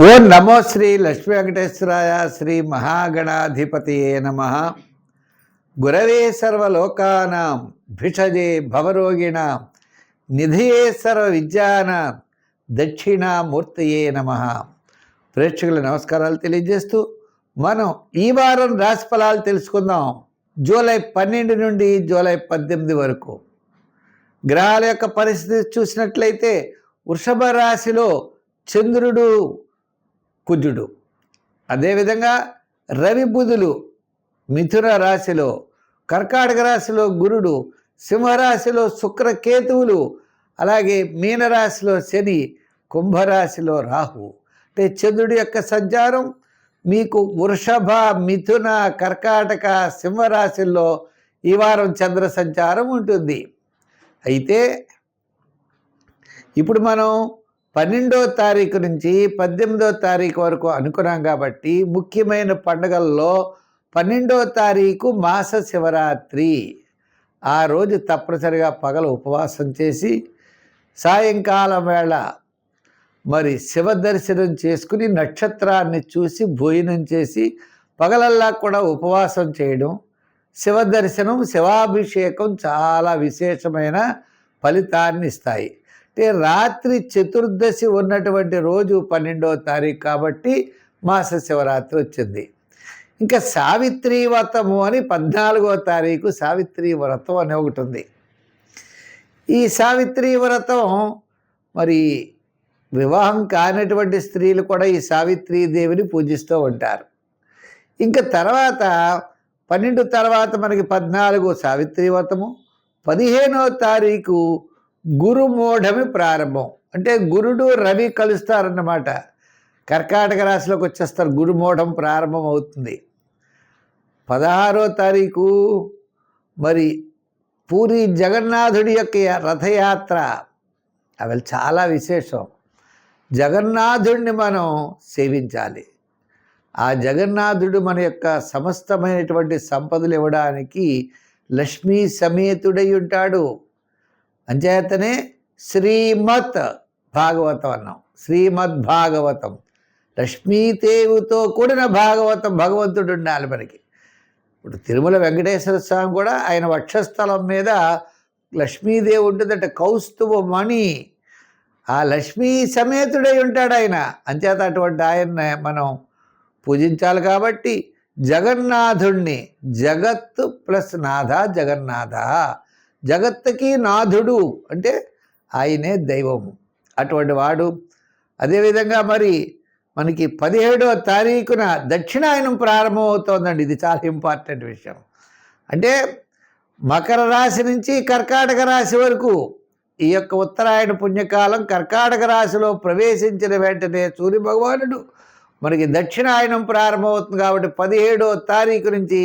ఓం నమో శ్రీ లక్ష్మీ వెంకటేశ్వరాయ శ్రీ మహాగణాధిపతియే నమః. గురవే సర్వలోకానాం భిషజే భవరోగిణాం నిధియే సర్వ విద్యానాం దక్షిణామూర్తయే నమః. ప్రేక్షకుల నమస్కారాలు తెలియజేస్తూ మనం ఈ వారం రాశి ఫలాలు తెలుసుకుందాం. జూలై 12 నుండి జూలై 18 వరకు గ్రహాల యొక్క పరిస్థితి చూసినట్లయితే వృషభ రాశిలో చంద్రుడు, కుజుడు, అదేవిధంగా రవి బుధులు మిథున రాశిలో, కర్కాటక రాశిలో గురుడు, సింహరాశిలో శుక్రకేతువులు, అలాగే మీనరాశిలో శని, కుంభరాశిలో రాహు. అంటే చంద్రుడి యొక్క సంచారం మీకు వృషభ, మిథున, కర్కాటక, సింహరాశిల్లో ఈ వారం చంద్ర సంచారం ఉంటుంది. అయితే ఇప్పుడు మనం 12వ తారీఖు నుంచి 18వ తారీఖు వరకు అనుకున్నాం కాబట్టి ముఖ్యమైన పండుగల్లో 12వ తారీఖు మాస శివరాత్రి. ఆ రోజు తప్పనిసరిగా పగలు ఉపవాసం చేసి సాయంకాలం వేళ మరి శివ దర్శనం చేసుకుని నక్షత్రాన్ని చూసి భోజనం చేసి పగలల్లా కూడా ఉపవాసం చేయడం, శివ దర్శనం, శివాభిషేకం చాలా విశేషమైన ఫలితాన్ని ఇస్తాయి. అంటే రాత్రి చతుర్దశి ఉన్నటువంటి రోజు 12వ తారీఖు కాబట్టి మాస శివరాత్రి వచ్చింది. ఇంకా సావిత్రి వ్రతము అని 14వ తారీఖు సావిత్రి వ్రతం అని ఒకటి ఉంది. ఈ సావిత్రి వ్రతం మరి వివాహం కానటువంటి స్త్రీలు కూడా ఈ సావిత్రీ దేవిని పూజిస్తూ ఉంటారు. ఇంకా తర్వాత 12 తర్వాత మనకి 14 సావిత్రి వ్రతము, 15వ తారీఖు గురుమూఢమి ప్రారంభం. అంటే గురుడు రవి కలుస్తారన్నమాట. కర్కాటక రాశిలోకి వచ్చేస్తారు, గురుమూఢం ప్రారంభం అవుతుంది. 16వ తారీఖు మరి పూరి జగన్నాథుడి యొక్క రథయాత్ర. అవి చాలా విశేషం. జగన్నాథుడిని మనం సేవించాలి. ఆ జగన్నాథుడు మన యొక్క సమస్తమైనటువంటి సంపదలు ఇవ్వడానికి లక్ష్మీ సమేతుడై ఉంటాడు. అంచేతనే శ్రీమద్ భాగవతం అన్నాం. శ్రీమద్ భాగవతం, లక్ష్మీదేవితో కూడిన భాగవతం. భగవంతుడు ఉండాలి మనకి. ఇప్పుడు తిరుమల వెంకటేశ్వర స్వామి కూడా ఆయన వక్షస్థలం మీద లక్ష్మీదేవి ఉంటుందంటే కౌస్తుభమణి. ఆ లక్ష్మీ సమేతుడై ఉంటాడు ఆయన. అంచేత అటువంటి ఆయన్ని మనం పూజించాలి. కాబట్టి జగన్నాథుణ్ణి, జగత్తు ప్లస్ నాథ జగన్నాథ, జగత్తుకి నాథుడు అంటే ఆయనే దైవము, అటువంటి వాడు. అదేవిధంగా మరి మనకి 17వ తారీఖున దక్షిణాయనం ప్రారంభమవుతోందండి. ఇది చాలా ఇంపార్టెంట్ విషయం. అంటే మకర రాశి నుంచి కర్కాటక రాశి వరకు ఈ యొక్క ఉత్తరాయణ పుణ్యకాలం కర్కాటక రాశిలో ప్రవేశించిన వెంటనే సూర్య భగవానుడు మనకి దక్షిణాయనం ప్రారంభమవుతుంది. కాబట్టి 17వ తారీఖు నుంచి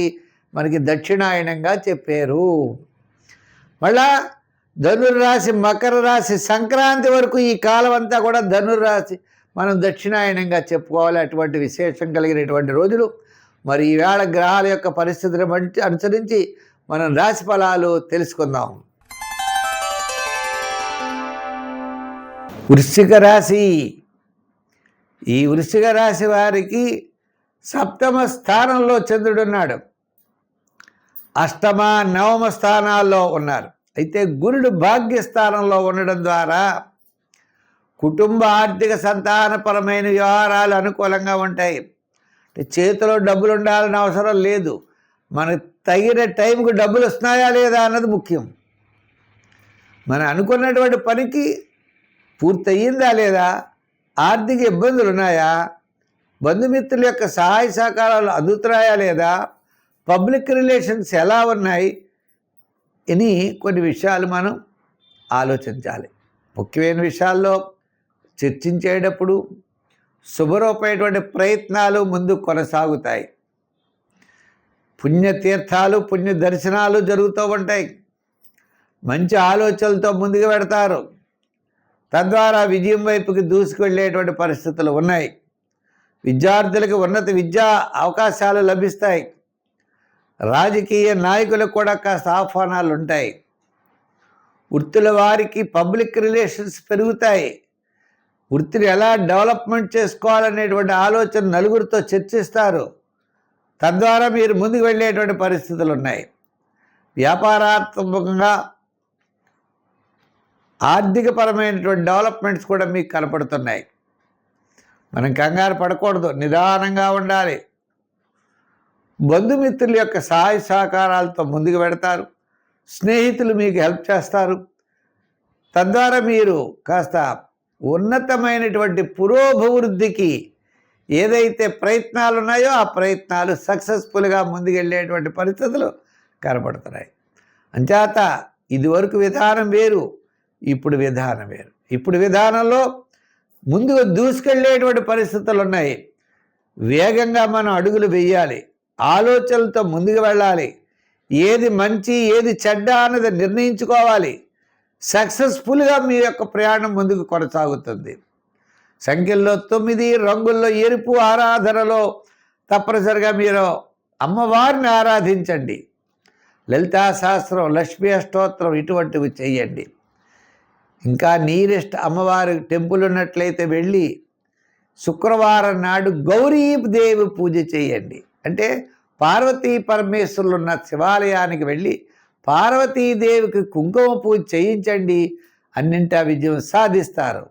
మనకి దక్షిణాయనంగా చెప్పారు. మళ్ళా ధనుర్రాశి, మకర రాశి, సంక్రాంతి వరకు ఈ కాలం అంతా కూడా ధనుర్రాశి మనం దక్షిణాయనంగా చెప్పుకోవాలి. అటువంటి విశేషం కలిగినటువంటి రోజులు. మరి ఈవేళ గ్రహాల యొక్క పరిస్థితులను అనుసరించి మనం రాశి ఫలాలు తెలుసుకుందాం. వృశ్చిక రాశి. ఈ వృశ్చిక రాశి వారికి 7వ స్థానంలో చంద్రుడు ఉన్నాడు. 8వ, 9వ స్థానాల్లో ఉన్నారు. అయితే గురుడు భాగ్యస్థానంలో ఉండడం ద్వారా కుటుంబ ఆర్థిక సంతానపరమైన వ్యవహారాలు అనుకూలంగా ఉంటాయి. అంటే చేతిలో డబ్బులు ఉండాలని అవసరం లేదు, మనకు తగిన టైంకు డబ్బులు వస్తున్నాయా లేదా అన్నది ముఖ్యం. మనం అనుకున్నటువంటి పనికి పూర్తయిందా లేదా, ఆర్థిక ఇబ్బందులు ఉన్నాయా, బంధుమిత్రుల యొక్క సహాయ సహకారాలు అందుతున్నాయా లేదా, పబ్లిక్ రిలేషన్స్ ఎలా ఉన్నాయి అని కొన్ని విషయాలు మనం ఆలోచించాలి. ముఖ్యమైన విషయాల్లో చర్చించేటప్పుడు శుభరూపమైనటువంటి ప్రయత్నాలు ముందు కొనసాగుతాయి. పుణ్యతీర్థాలు, పుణ్య దర్శనాలు జరుగుతూ ఉంటాయి. మంచి ఆలోచనలతో ముందుకు పెడతారు. తద్వారా విజయం వైపుకి దూసుకువెళ్ళేటువంటి పరిస్థితులు ఉన్నాయి. విద్యార్థులకు ఉన్నత విద్యా అవకాశాలు లభిస్తాయి. రాజకీయ నాయకులకు కూడా కాస్త ఆహ్వానాలు ఉంటాయి. వృత్తుల వారికి పబ్లిక్ రిలేషన్స్ పెరుగుతాయి. వృత్తిని ఎలా డెవలప్మెంట్ చేసుకోవాలనేటువంటి ఆలోచన నలుగురితో చర్చిస్తారు. తద్వారా మీరు ముందుకు వెళ్ళేటువంటి పరిస్థితులు ఉన్నాయి. వ్యాపారాత్మకంగా ఆర్థికపరమైనటువంటి డెవలప్మెంట్స్ కూడా మీకు కనపడుతున్నాయి. మనం కంగారు పడకూడదు, నిదానంగా ఉండాలి. బంధుమిత్రుల యొక్క సహాయ సహకారాలతో ముందుకు పెడతారు. స్నేహితులు మీకు హెల్ప్ చేస్తారు. తద్వారా మీరు కాస్త ఉన్నతమైనటువంటి పురోభివృద్ధికి ఏదైతే ప్రయత్నాలు ఉన్నాయో ఆ ప్రయత్నాలు సక్సెస్ఫుల్గా ముందుకెళ్ళేటువంటి పరిస్థితులు కనపడుతున్నాయి. అంచేత ఇదివరకు విధానం వేరు, ఇప్పుడు విధానం వేరు. ఇప్పుడు విధానంలో ముందుకు దూసుకెళ్ళేటువంటి పరిస్థితులు ఉన్నాయి. వేగంగా మనం అడుగులు వేయాలి, ఆలోచనలతో ముందుకు వెళ్ళాలి. ఏది మంచి ఏది చెడ్డ అన్నది నిర్ణయించుకోవాలి. సక్సెస్ఫుల్గా మీ యొక్క ప్రయాణం ముందుకు కొనసాగుతుంది. సంఖ్యల్లో 9, రంగుల్లో ఎరుపు ఆరాధనలో తప్పనిసరిగా మీరు అమ్మవారిని ఆరాధించండి. లలితా సహస్రం, లక్ష్మీ అష్టోత్తరం ఇటువంటివి చేయండి. ఇంకా నీరెస్ట్ అమ్మవారి టెంపుల్ ఉన్నట్లయితే వెళ్ళి శుక్రవారం నాడు గౌరీదేవి పూజ చేయండి. అంటే పార్వతీ పరమేశ్వరులు ఉన్న శివాలయానికి వెళ్ళి పార్వతీదేవికి కుంకుమ పూజ చేయించండి. అన్నింటా విజయం సాధిస్తారు.